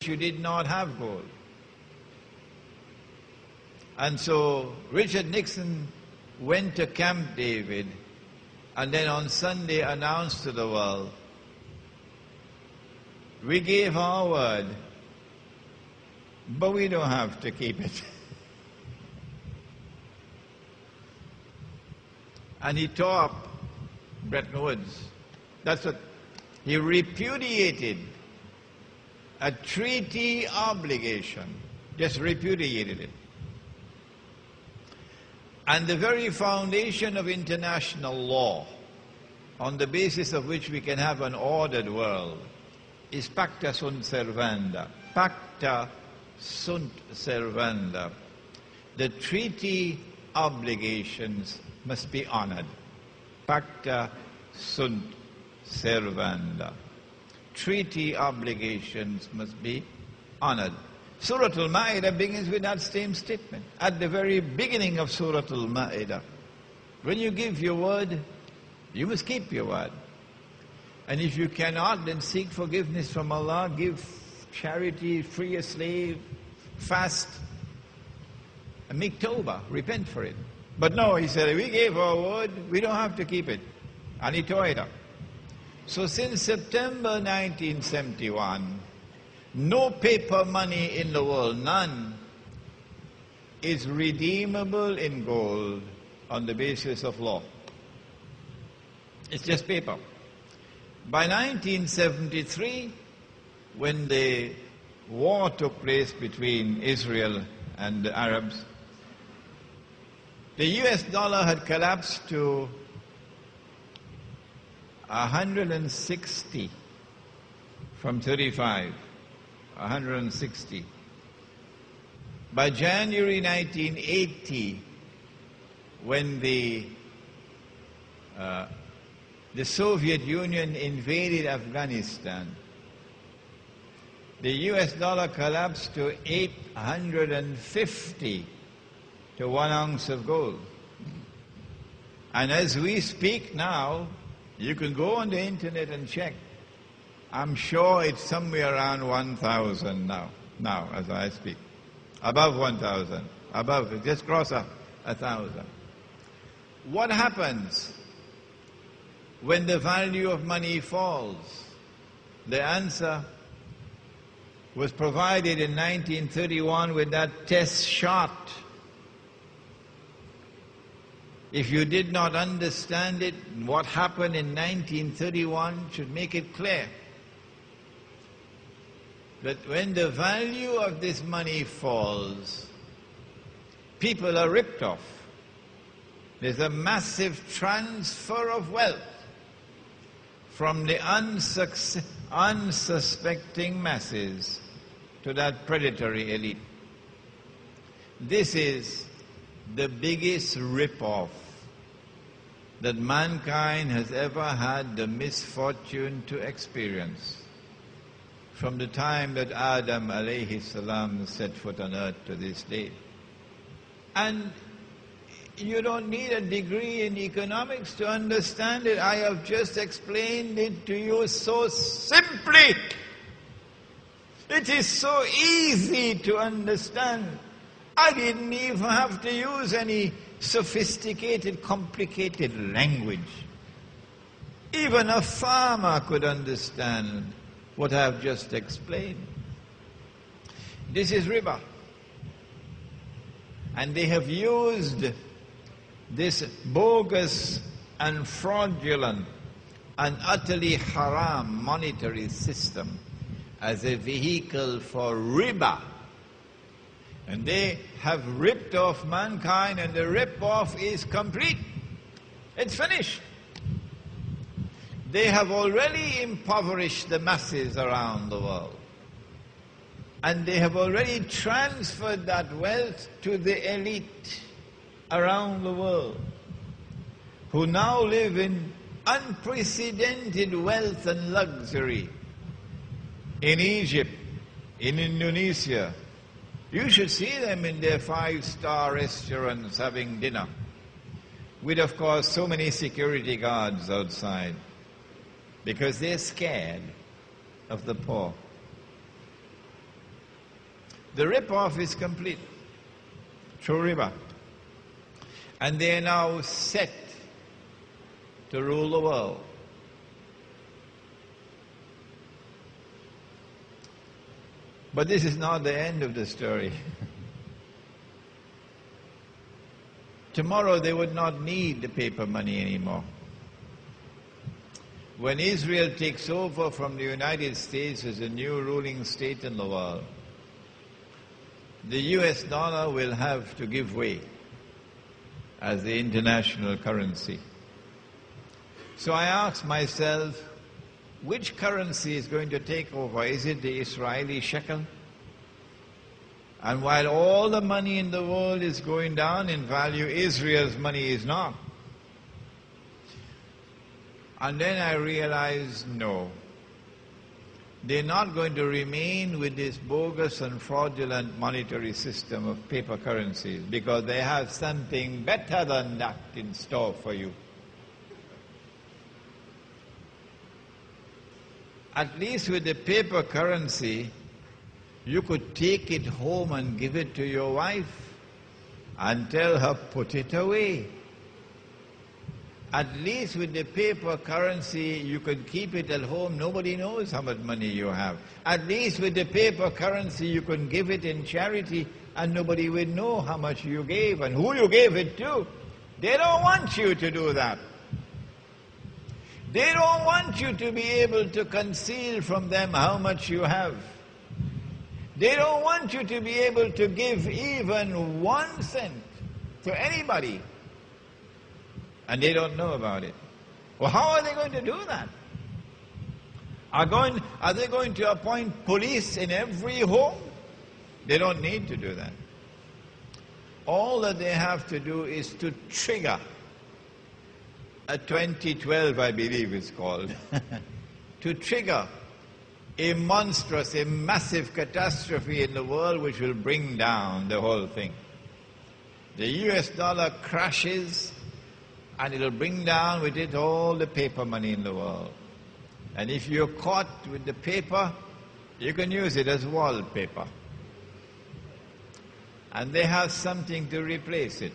you did not have gold. And so Richard Nixon went to Camp David and then on Sunday announced to the world, we gave our word, but we don't have to keep it. And he tore up Bretton Woods. That's what he repudiated. A treaty obligation, just repudiated it. And the very foundation of international law, on the basis of which we can have an ordered world, is pacta sunt servanda. Pacta sunt servanda. The treaty obligations must be honored. Pacta sunt servanda. Treaty obligations must be honored. Surah Al-Ma'idah begins with that same statement. At the very beginning of Surah Al-Ma'idah, when you give your word, you must keep your word. And if you cannot, then seek forgiveness from Allah, give charity, free a slave, fast, and make tawbah, repent for it. But no, he said, we gave our word, we don't have to keep it. And he tore it up. So since September 1971, no paper money in the world, none, is redeemable in gold on the basis of law. It's just paper. By 1973, when the war took place between Israel and the Arabs, the US dollar had collapsed to 160 from 35, 160. By January 1980, when the Soviet Union invaded Afghanistan, the US dollar collapsed to 850 to 1 ounce of gold. And as we speak now, you can go on the internet and check. I'm sure it's somewhere around 1,000 now as I speak. Above 1,000. Above, just cross 1,000. What happens when the value of money falls? The answer was provided in 1931 with that test shot. If you did not understand it, what happened in 1931 should make it clear that when the value of this money falls, people are ripped off. There's a massive transfer of wealth from the unsuspecting masses to that predatory elite. This is the biggest rip-off that mankind has ever had the misfortune to experience from the time that Adam alayhi salam set foot on earth to this day. And you don't need a degree in economics to understand it. I have just explained it to you so simply. It is so easy to understand. I didn't even have to use any sophisticated, complicated language. Even a farmer could understand what I have just explained. This is riba. And they have used this bogus and fraudulent and utterly haram monetary system as a vehicle for riba. And they have ripped off mankind, and the rip-off is complete. It's finished. They have already impoverished the masses around the world. And they have already transferred that wealth to the elite around the world, who now live in unprecedented wealth and luxury. In Egypt, in Indonesia, you should see them in their 5-star restaurants having dinner, with, of course, so many security guards outside, because they're scared of the poor. The rip-off is complete. True riba. And they are now set to rule the world. But this is not the end of the story. Tomorrow they would not need the paper money anymore. When Israel takes over from the United States as a new ruling state in the world, the US dollar will have to give way as the international currency. So I ask myself, which currency is going to take over? Is it the Israeli shekel? And while all the money in the world is going down in value, Israel's money is not. And then I realized, no. They're not going to remain with this bogus and fraudulent monetary system of paper currencies, because they have something better than that in store for you. At least with the paper currency, you could take it home and give it to your wife and tell her, put it away. At least with the paper currency, you could keep it at home. Nobody knows how much money you have. At least with the paper currency, you can give it in charity and nobody will know how much you gave and who you gave it to. They don't want you to do that. They don't want you to be able to conceal from them how much you have. They don't want you to be able to give even 1 cent to anybody. And they don't know about it. Well, how are they going to do that? Are they going to appoint police in every home? They don't need to do that. All that they have to do is to trigger a 2012, I believe it's called, to trigger a monstrous, a massive catastrophe in the world which will bring down the whole thing. The US dollar crashes, and it'll bring down with it all the paper money in the world. And if you're caught with the paper, you can use it as wallpaper. And they have something to replace it.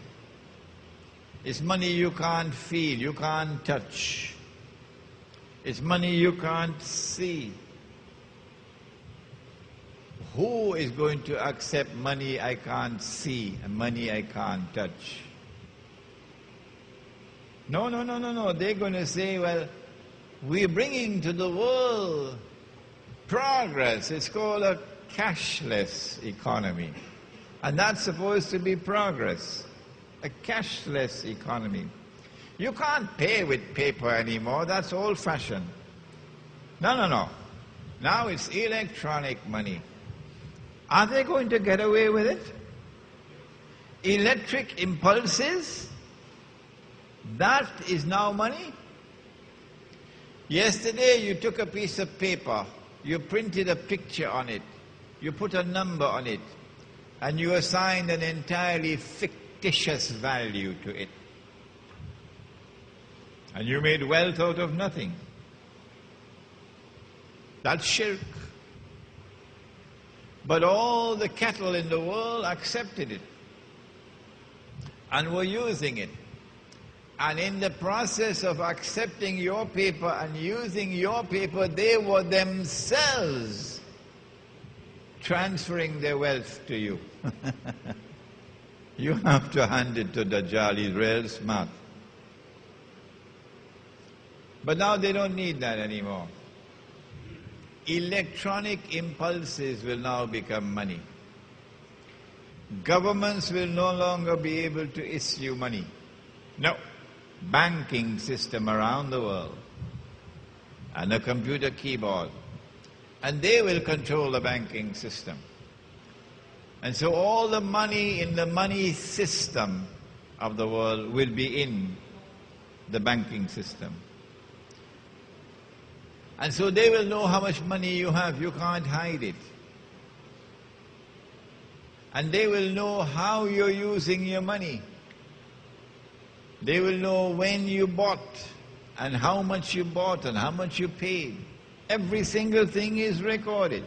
It's money you can't feel, you can't touch. It's money you can't see. Who is going to accept money I can't see and money I can't touch? No. They're going to say, well, we're bringing to the world progress. It's called a cashless economy. And that's supposed to be progress. A cashless economy. You can't pay with paper anymore. That's old-fashioned. No. Now it's electronic money. Are they going to get away with it? Electric impulses? That is now money? Yesterday you took a piece of paper, you printed a picture on it, you put a number on it, and you assigned an entirely fictitious value to it. And you made wealth out of nothing. That's shirk. But all the cattle in the world accepted it and were using it. And in the process of accepting your paper and using your paper, they were themselves transferring their wealth to you. You have to hand it to Dedzal. He's real smart. But now they don't need that anymore. Electronic impulses will now become money. Governments will no longer be able to issue money. No. Banking system around the world and a computer keyboard, and they will control the banking system. And so all the money in the money system of the world will be in the banking system. And so they will know how much money you have. You can't hide it. And they will know how you're using your money. They will know when you bought and how much you bought and how much you paid. Every single thing is recorded.